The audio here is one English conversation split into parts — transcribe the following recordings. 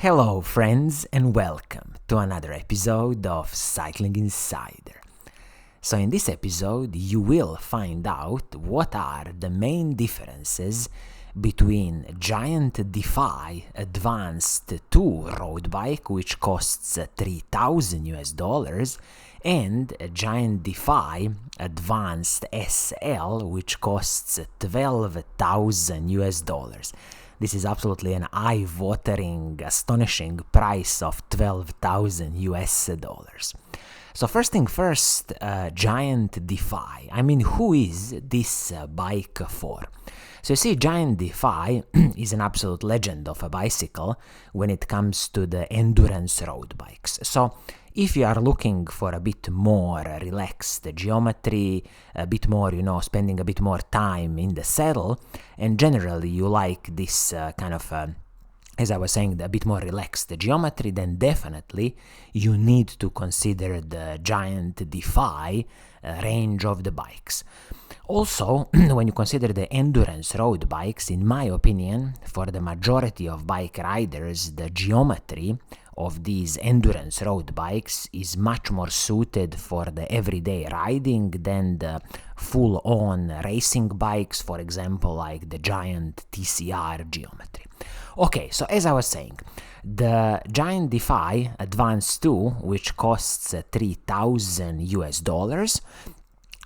Hello friends and welcome to another episode of Cycling Insider. So in this episode you will find out what are the main differences between GIANT DEFY Advanced 2 road bike, which costs $3,000 and GIANT DEFY Advanced SL, which costs $12,000. This is absolutely an eye-watering, astonishing price of $12,000. So first thing first, GIANT DEFY. Who is this bike for? So you see, GIANT DEFY is an absolute legend of a bicycle when it comes to the endurance road bikes. So if you are looking for a bit more relaxed geometry, a bit more, spending a bit more time in the saddle, and generally you like this as I was saying, a bit more relaxed geometry, then definitely you need to consider the GIANT DEFY range of the bikes. Also, when you consider the endurance road bikes, in my opinion, for the majority of bike riders, the geometry of these endurance road bikes is much more suited for the everyday riding than the full-on racing bikes, for example, like the GIANT TCR geometry. Okay, so as I was saying, the GIANT DEFY Advanced 2, which costs $3,000,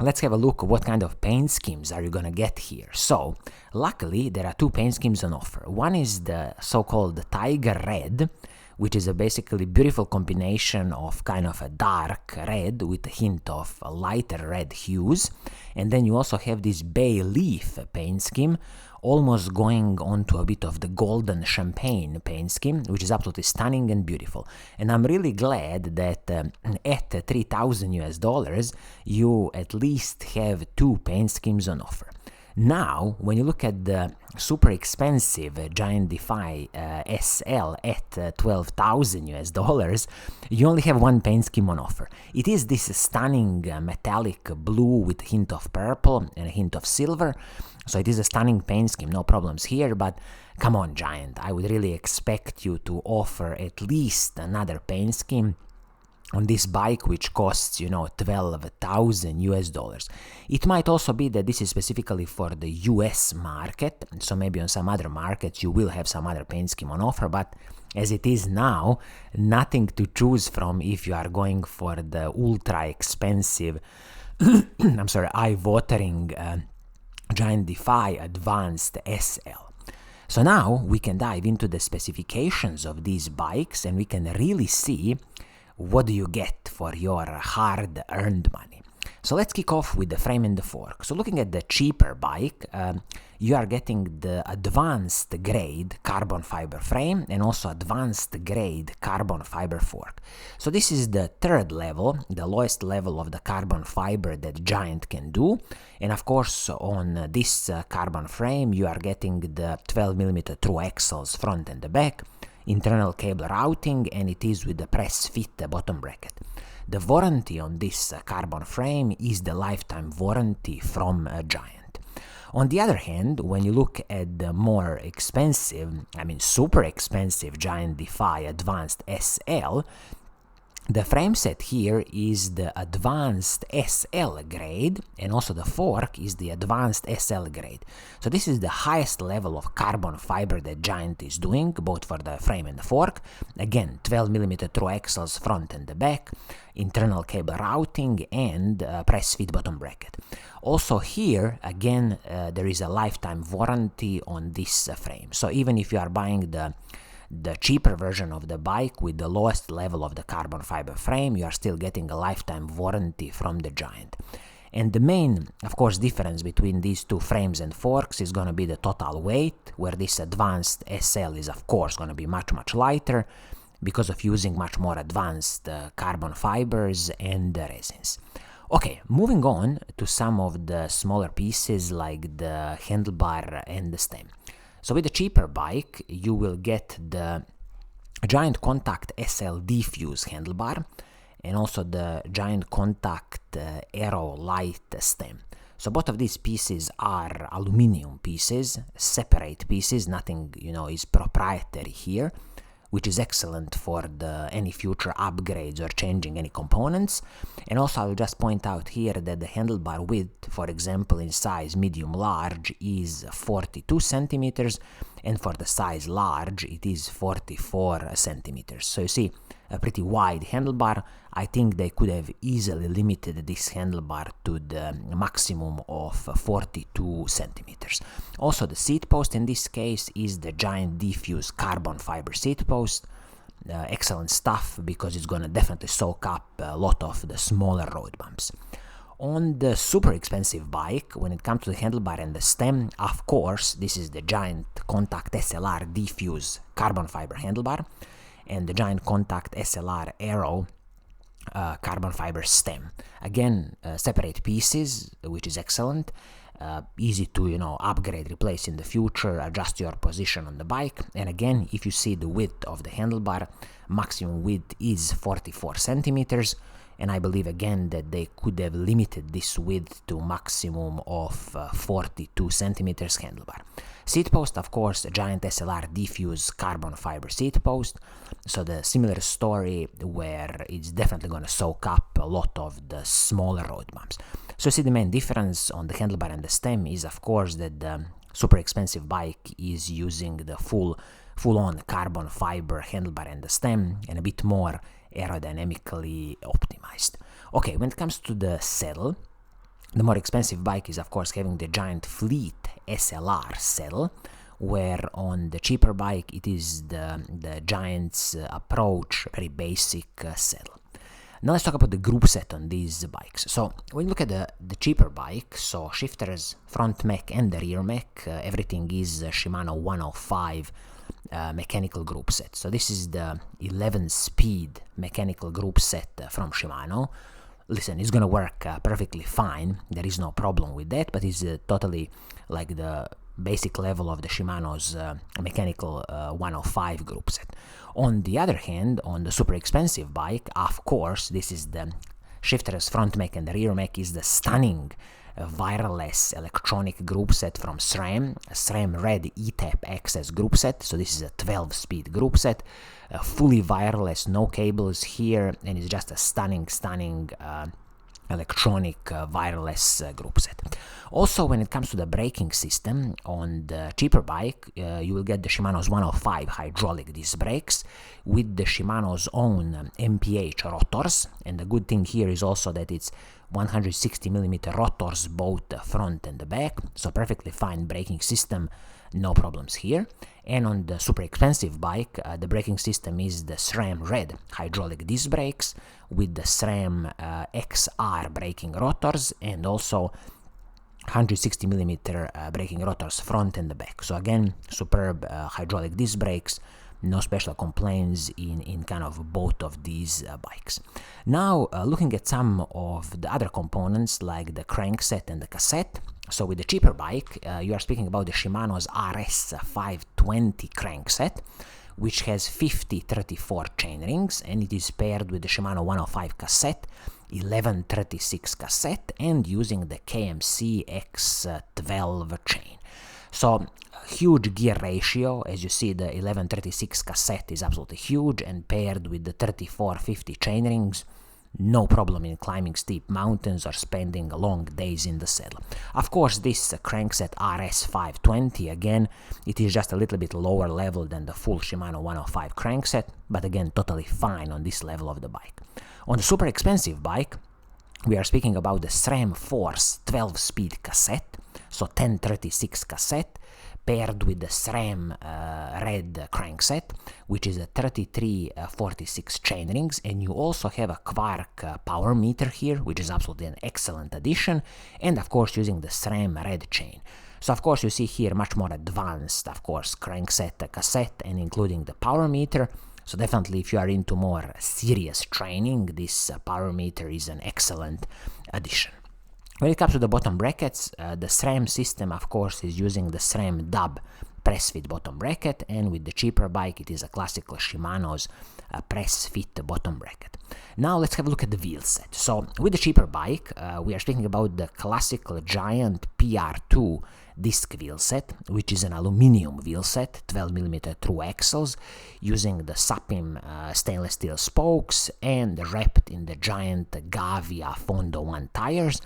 let's have a look at what kind of paint schemes are you gonna get here. So, luckily, there are two paint schemes on offer. One is the so-called Tiger Red, which is a basically beautiful combination of kind of a dark red with a hint of a lighter red hues. And then you also have this bay leaf paint scheme, almost going on to a bit of the golden champagne paint scheme, which is absolutely stunning and beautiful. And I'm really glad that at $3,000, you at least have two paint schemes on offer. Now, when you look at the super expensive GIANT DEFY SL at $12,000, you only have one paint scheme on offer. It is this stunning metallic blue with a hint of purple and a hint of silver. So it is a stunning paint scheme, no problems here, but come on, GIANT, I would really expect you to offer at least another paint scheme on this bike, which costs, $12,000. It might also be that this is specifically for the US market, so maybe on some other markets you will have some other paint scheme on offer, but as it is now, nothing to choose from if you are going for the ultra expensive, eye-watering GIANT DEFY Advanced SL. So now we can dive into the specifications of these bikes and we can really see what do you get for your hard-earned money. So let's kick off with the frame and the fork. So looking at the cheaper bike, you are getting the advanced grade carbon fiber frame and also advanced grade carbon fiber fork. So this is the third level, the lowest level of the carbon fiber that GIANT can do. And of course, on this carbon frame, you are getting the 12mm through axles front and the back, internal cable routing, and it is with the press fit bottom bracket. The warranty on this carbon frame is the lifetime warranty from GIANT. On the other hand, when you look at the more expensive, super expensive GIANT DEFY Advanced SL, the frame set here is the Advanced SL grade, and also the fork is the Advanced SL grade. So this is the highest level of carbon fiber that GIANT is doing, both for the frame and the fork. Again, 12mm through axles front and the back, internal cable routing, and press fit bottom bracket. Also here, again, there is a lifetime warranty on this frame. So even if you are buying the cheaper version of the bike with the lowest level of the carbon fiber frame, you are still getting a lifetime warranty from the GIANT. And the main, of course, difference between these two frames and forks is going to be the total weight, where this Advanced SL is, of course, going to be much, much lighter because of using much more advanced carbon fibers and resins. Okay, moving on to some of the smaller pieces like the handlebar and the stem. So with the cheaper bike, you will get the GIANT Contact SL Diffuse handlebar and also the GIANT Contact Aero Light stem. So both of these pieces are aluminum pieces, separate pieces, nothing, is proprietary here, which is excellent for any future upgrades or changing any components. And also I'll just point out here that the handlebar width, for example in size medium large, is 42 centimeters, and for the size large it is 44 centimeters. So you see, a pretty wide handlebar. I think they could have easily limited this handlebar to the maximum of 42 centimeters. Also, the seat post in this case is the GIANT DEFY carbon fiber seat post. Excellent stuff, because it's gonna definitely soak up a lot of the smaller road bumps. On the super expensive bike, when it comes to the handlebar and the stem, of course, this is the GIANT Contact SLR DEFY carbon fiber handlebar, and the GIANT Contact SLR Aero carbon fiber stem. Again, separate pieces, which is excellent. Easy to upgrade, replace in the future, adjust your position on the bike. And again, if you see the width of the handlebar, maximum width is 44 centimeters, and I believe again that they could have limited this width to maximum of 42 centimeters handlebar. Seat post, of course, GIANT SLR DEFY carbon fiber seat post, so the similar story where it's definitely going to soak up a lot of the smaller road bumps. So see, the main difference on the handlebar and the stem is, of course, that the super expensive bike is using the full-on carbon fiber handlebar and the stem, and a bit more aerodynamically optimized. Okay, when it comes to the saddle, the more expensive bike is, of course, having the GIANT Fleet SLR saddle, where on the cheaper bike it is the GIANT's Approach, very basic saddle. Now let's talk about the group set on these bikes. So when you look at the cheaper bike, so shifters, front mech and the rear mech, everything is Shimano 105 mechanical group set. So this is the 11-speed mechanical group set from Shimano. Listen, it's gonna work perfectly fine, there is no problem with that, but it's totally like the basic level of the Shimano's mechanical 105 group set. On the other hand, on the super expensive bike, of course, this is the shifterless front mech and the rear mech is the stunning wireless electronic group set from SRAM, SRAM Red ETAP Access group set. So this is a 12-speed group set, fully wireless, no cables here, and it's just a stunning electronic wireless group set. Also, when it comes to the braking system, on the cheaper bike, you will get the Shimano's 105 hydraulic disc brakes with the Shimano's own MPH rotors, and the good thing here is also that it's 160mm rotors both the front and the back, so perfectly fine braking system, no problems here. And on the super expensive bike, the braking system is the SRAM Red hydraulic disc brakes with the SRAM XR braking rotors, and also 160mm braking rotors front and the back. So again, superb hydraulic disc brakes, no special complaints in kind of both of these bikes. Now, looking at some of the other components like the crankset and the cassette. So with the cheaper bike, you are speaking about the Shimano's RS520 crankset, which has 50-34 chainrings, and it is paired with the Shimano 105 cassette, 11-36 cassette, and using the KMC X12 chain. So huge gear ratio, as you see, the 11-36 cassette is absolutely huge, and paired with the 34-50 chainrings, no problem in climbing steep mountains or spending long days in the saddle. Of course, this crankset RS520, again, it is just a little bit lower level than the full Shimano 105 crankset, but again, totally fine on this level of the bike. On the super expensive bike, we are speaking about the SRAM Force 12-speed cassette, so 10-36 cassette, paired with the SRAM Red crankset, which is a 33-46 chainrings, and you also have a Quark power meter here, which is absolutely an excellent addition, and of course using the SRAM Red chain. So of course you see here much more advanced, of course, crankset cassette, and including the power meter. So definitely if you are into more serious training, this power meter is an excellent addition. When it comes to the bottom brackets, the SRAM system, of course, is using the SRAM DUB press fit bottom bracket, and with the cheaper bike it is a classical Shimano's press fit bottom bracket. Now let's have a look at the wheel set. So with the cheaper bike, we are speaking about the classical Giant PR2 disc wheel set, which is an aluminum wheel set, 12mm through axles, using the Sapim stainless steel spokes and wrapped in the Giant Gavia Fondo 1 tires,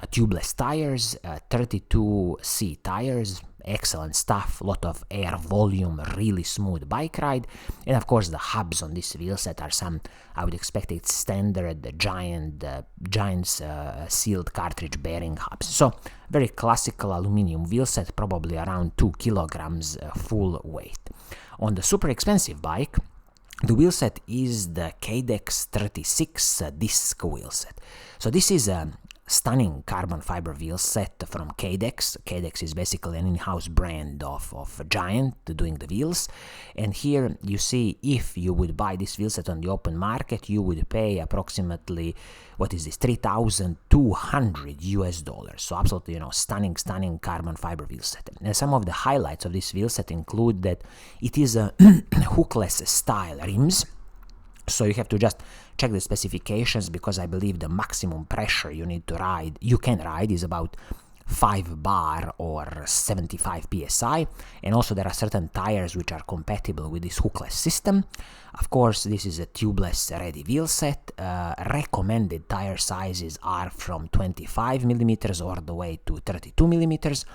tubeless tires, 32C tires, excellent stuff, lot of air volume, really smooth bike ride, and of course the hubs on this wheel set are some, I would expect it's standard Giant's sealed cartridge bearing hubs. So very classical aluminum wheel set, probably around 2 kilograms full weight. On the super expensive bike, the wheel set is the Cadex 36 disc wheel set. So this is a stunning carbon fiber wheel set from Cadex. Cadex is basically an in-house brand of Giant doing the wheels, and here you see if you would buy this wheel set on the open market, you would pay approximately, what is this, $3,200. So absolutely, stunning carbon fiber wheel set. And some of the highlights of this wheel set include that it is a hookless style rims. So you have to just check the specifications, because I believe the maximum pressure you can ride is about 5 bar or 75 psi, and also there are certain tires which are compatible with this hookless system. Of course, this is a tubeless ready wheel set. Recommended tire sizes are from 25mm all the way to 32mm.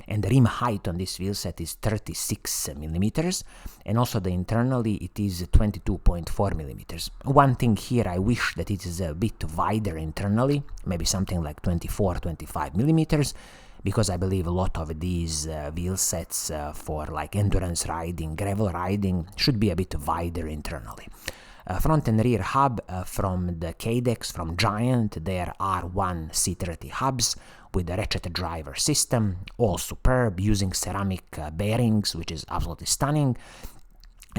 And the rim height on this wheel set is 36mm, and also internally it is 22.4mm. One thing here, I wish that it is a bit wider internally, maybe something like 24-25mm, because I believe a lot of these wheel sets for like endurance riding, gravel riding, should be a bit wider internally. Front and rear hub from the Cadex, from Giant, there are R1 C30 hubs with the ratchet driver system, all superb, using ceramic bearings, which is absolutely stunning.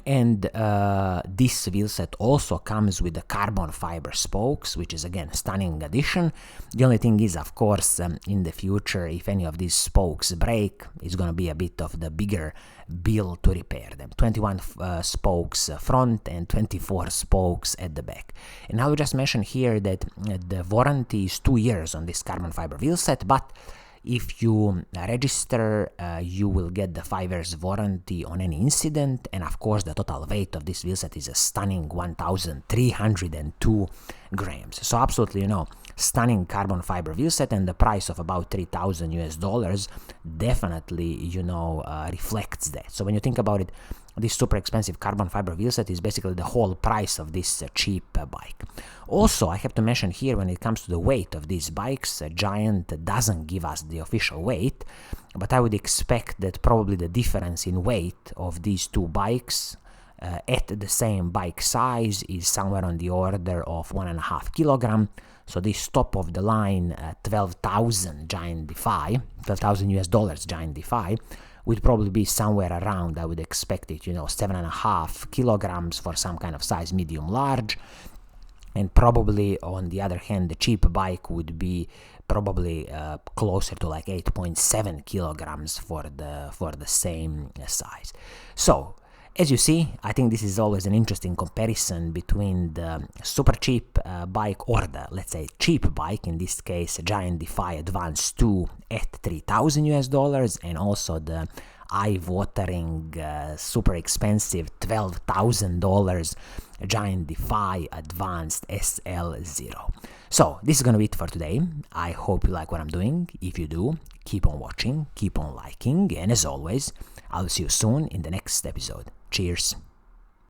And this wheel set also comes with the carbon fiber spokes, which is again stunning addition. The only thing is, of course, in the future, if any of these spokes break, it's going to be a bit of the bigger bill to repair them. 21 spokes front and 24 spokes at the back. And I will just mention here that the warranty is 2 years on this carbon fiber wheel set, but if you register, you will get the 5 years warranty on any incident, and of course the total weight of this wheel set is a stunning 1,302 grams. So absolutely, stunning carbon fiber wheel set, and the price of about $3,000 definitely, reflects that. So when you think about it, this super expensive carbon fiber wheel set is basically the whole price of this cheap bike. Also, I have to mention here, when it comes to the weight of these bikes, Giant doesn't give us the official weight, but I would expect that probably the difference in weight of these two bikes at the same bike size is somewhere on the order of 1.5 kilogram. So this top of the line $12,000 Giant Defy, $12,000 Giant Defy, would probably be somewhere around, I would expect it, 7.5 kilograms for some kind of size medium large. And probably on the other hand, the cheap bike would be probably closer to like 8.7 kilograms for the same size. So as you see, I think this is always an interesting comparison between the super cheap bike, or the, let's say, cheap bike, in this case Giant Defy Advance 2 at $3,000, and also the eye-watering, super expensive $12,000 Giant Defy Advanced SL0. So this is gonna be it for today. I hope you like what I'm doing. If you do, keep on watching, keep on liking, and as always, I'll see you soon in the next episode. Cheers!